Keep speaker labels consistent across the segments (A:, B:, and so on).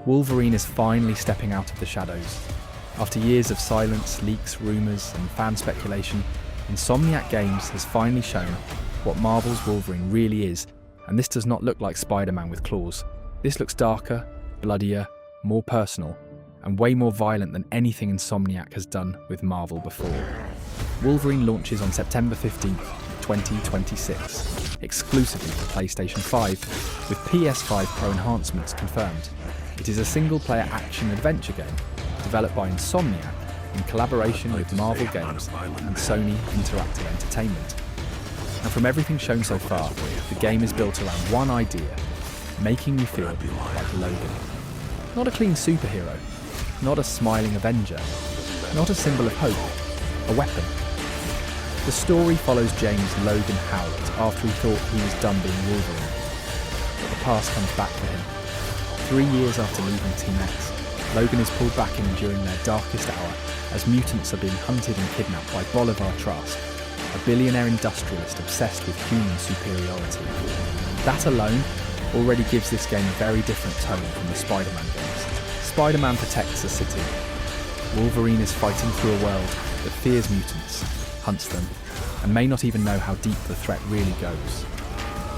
A: Wolverine is finally stepping out of the shadows. After years of silence, leaks, rumours and fan speculation, Insomniac Games has finally shown what Marvel's Wolverine really is, and this does not look like Spider-Man with claws. This looks darker, bloodier, more personal, and way more violent than anything Insomniac has done with Marvel before. Wolverine launches on September 15th, 2026, exclusively for PlayStation 5, with PS5 Pro enhancements confirmed. It is a single-player action-adventure game developed by Insomniac in collaboration with Marvel Games and Sony Interactive Entertainment. And from everything shown so far, the game is built around one idea: making you feel like Logan. Not a clean superhero, not a smiling Avenger, not a symbol of hope, a weapon. The story follows James Logan Howlett after he thought he was done being Wolverine. But the past comes back for him. 3 years after leaving Team X, Logan is pulled back in during their darkest hour as mutants are being hunted and kidnapped by Bolivar Trask, a billionaire industrialist obsessed with human superiority. That alone already gives this game a very different tone from the Spider-Man games. Spider-Man protects a city. Wolverine is fighting through a world that fears mutants, hunts them, and may not even know how deep the threat really goes.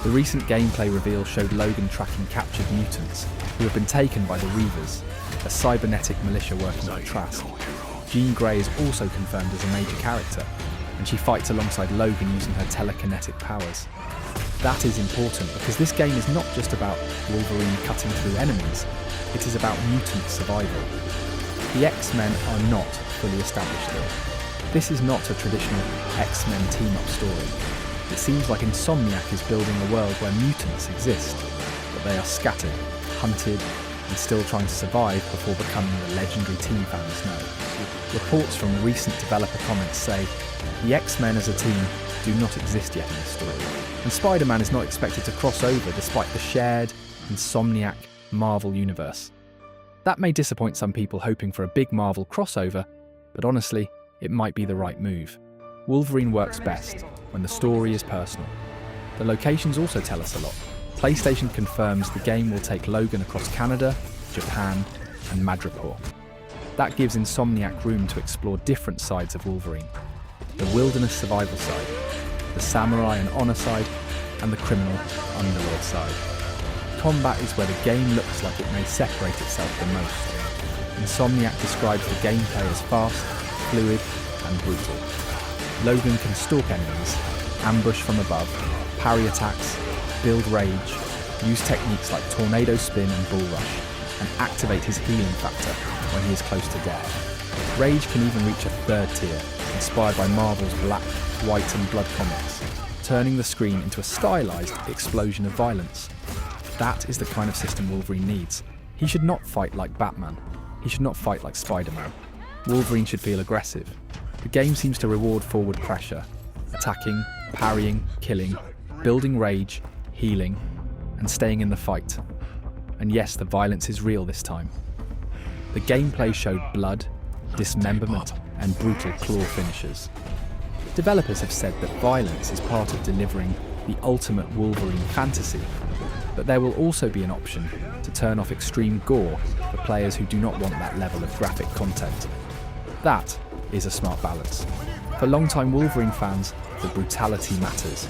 A: The recent gameplay reveal showed Logan tracking captured mutants who have been taken by the Reavers, a cybernetic militia working for Trask. Jean Grey is also confirmed as a major character, and she fights alongside Logan using her telekinetic powers. That is important because this game is not just about Wolverine cutting through enemies, it is about mutant survival. The X-Men are not fully established here. This is not a traditional X-Men team-up story. It seems like Insomniac is building a world where mutants exist, but they are scattered, hunted, and still trying to survive before becoming the legendary team fans know. Reports from recent developer comments say the X-Men as a team do not exist yet in the story, and Spider-Man is not expected to cross over despite the shared Insomniac Marvel universe. That may disappoint some people hoping for a big Marvel crossover, but honestly, it might be the right move. Wolverine works best when the story is personal. The locations also tell us a lot. PlayStation confirms the game will take Logan across Canada, Japan, and Madripoor. That gives Insomniac room to explore different sides of Wolverine. The wilderness survival side, the samurai and honor side, and the criminal underworld side. Combat is where the game looks like it may separate itself the most. Insomniac describes the gameplay as fast, fluid, and brutal. Logan can stalk enemies, ambush from above, parry attacks, build rage, use techniques like tornado spin and bull rush, and activate his healing factor when he is close to death. Rage can even reach a third tier, inspired by Marvel's Black, White and Blood comics, turning the screen into a stylized explosion of violence. That is the kind of system Wolverine needs. He should not fight like Batman. He should not fight like Spider-Man. Wolverine should feel aggressive. The game seems to reward forward pressure, attacking, parrying, killing, building rage, healing, and staying in the fight. And yes, the violence is real this time. The gameplay showed blood, dismemberment, and brutal claw finishes. Developers have said that violence is part of delivering the ultimate Wolverine fantasy, but there will also be an option to turn off extreme gore for players who do not want that level of graphic content. That is a smart balance. For long-time Wolverine fans, the brutality matters.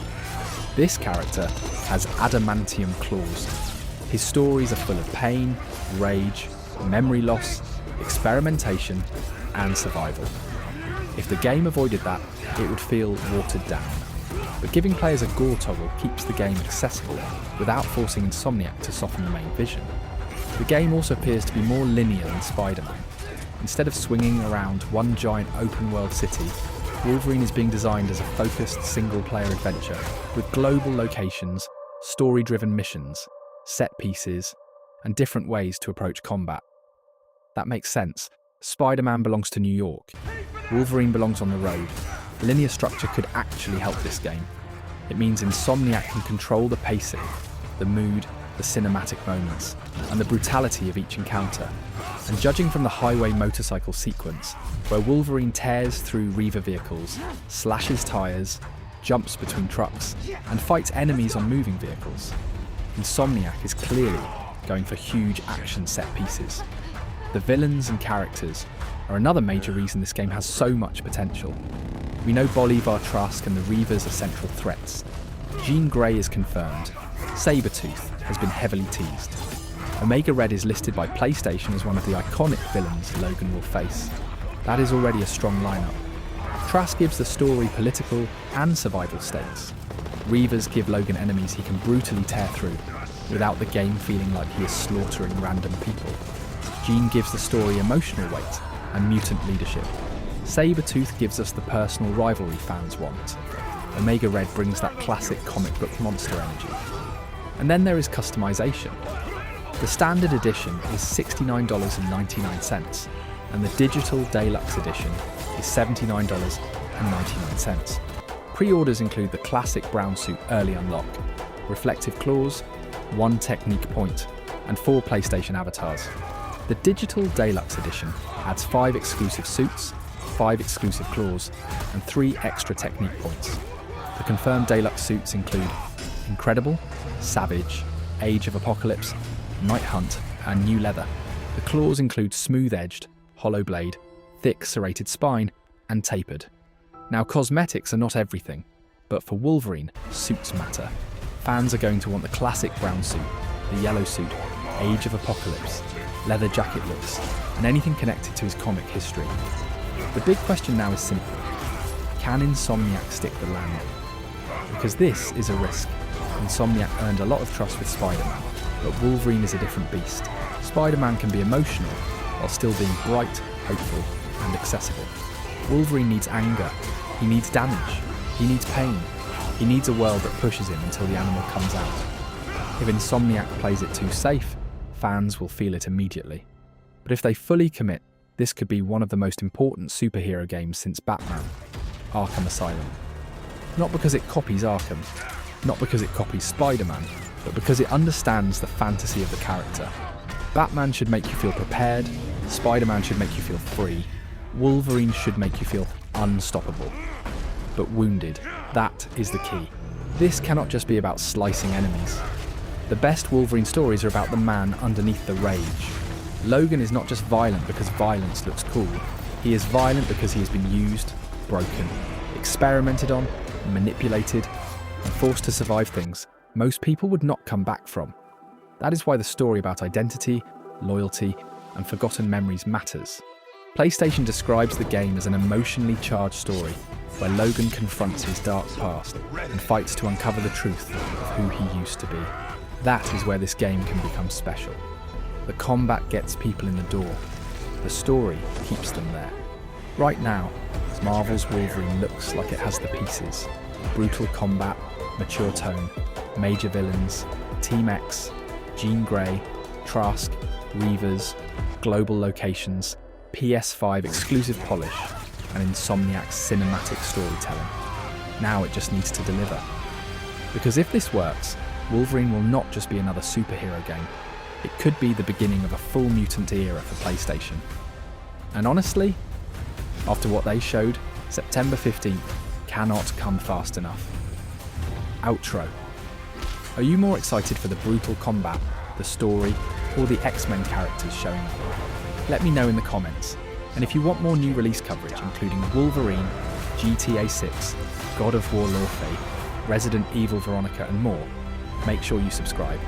A: This character has adamantium claws. His stories are full of pain, rage, memory loss, experimentation, and survival. If the game avoided that, it would feel watered down. But giving players a gore toggle keeps the game accessible without forcing Insomniac to soften the main vision. The game also appears to be more linear than Spider-Man. Instead of swinging around one giant open-world city, Wolverine is being designed as a focused single-player adventure with global locations, story-driven missions, set pieces, and different ways to approach combat. That makes sense. Spider-Man belongs to New York. Wolverine belongs on the road. Linear structure could actually help this game. It means Insomniac can control the pacing, the mood, the cinematic moments, and the brutality of each encounter. And judging from the highway motorcycle sequence, where Wolverine tears through Reaver vehicles, slashes tyres, jumps between trucks, and fights enemies on moving vehicles, Insomniac is clearly going for huge action set pieces. The villains and characters are another major reason this game has so much potential. We know Bolivar, Trask and the Reavers are central threats. Jean Grey is confirmed. Sabretooth has been heavily teased. Omega Red is listed by PlayStation as one of the iconic villains Logan will face. That is already a strong lineup. Trask gives the story political and survival stakes. Reavers give Logan enemies he can brutally tear through, without the game feeling like he is slaughtering random people. Jean gives the story emotional weight and mutant leadership. Sabretooth gives us the personal rivalry fans want. Omega Red brings that classic comic book monster energy. And then there is customization. The standard edition is $69.99, and the digital deluxe edition is $79.99. Pre-orders include the classic brown suit early unlock, reflective claws, 1 technique point, and 4 PlayStation avatars. The digital deluxe edition adds 5 exclusive suits, 5 exclusive claws, and 3 extra technique points. The confirmed deluxe suits include Incredible, Savage, Age of Apocalypse, Night Hunt, and New Leather. The claws include smooth-edged, hollow blade, thick serrated spine, and tapered. Now, cosmetics are not everything, but for Wolverine, suits matter. Fans are going to want the classic brown suit, the yellow suit, Age of Apocalypse, leather jacket looks, and anything connected to his comic history. The big question now is simple. Can Insomniac stick the landing? Because this is a risk. Insomniac earned a lot of trust with Spider-Man, but Wolverine is a different beast. Spider-Man can be emotional, while still being bright, hopeful, and accessible. Wolverine needs anger, he needs damage, he needs pain, he needs a world that pushes him until the animal comes out. If Insomniac plays it too safe, fans will feel it immediately. But if they fully commit, this could be one of the most important superhero games since Batman, Arkham Asylum. Not because it copies Arkham, not because it copies Spider-Man, but because it understands the fantasy of the character. Batman should make you feel prepared, Spider-Man should make you feel free, Wolverine should make you feel unstoppable. But wounded, that is the key. This cannot just be about slicing enemies. The best Wolverine stories are about the man underneath the rage. Logan is not just violent because violence looks cool. He is violent because he has been used, broken, experimented on, manipulated, and forced to survive things most people would not come back from. That is why the story about identity, loyalty, and forgotten memories matters. PlayStation describes the game as an emotionally charged story where Logan confronts his dark past and fights to uncover the truth of who he used to be. That is where this game can become special. The combat gets people in the door. The story keeps them there. Right now, Marvel's Wolverine looks like it has the pieces. Brutal combat, mature tone, major villains, Team X, Jean Grey, Trask, Reavers, global locations, PS5 exclusive polish, and Insomniac's cinematic storytelling. Now it just needs to deliver. Because if this works, Wolverine will not just be another superhero game. It could be the beginning of a full mutant era for PlayStation. And honestly, after what they showed, September 15th cannot come fast enough. Outro. Are you more excited for the brutal combat, the story, or the X-Men characters showing up? Let me know in the comments. And if you want more new release coverage, including Wolverine, GTA 6, God of War Lawfare, Resident Evil Veronica, and more, make sure you subscribe.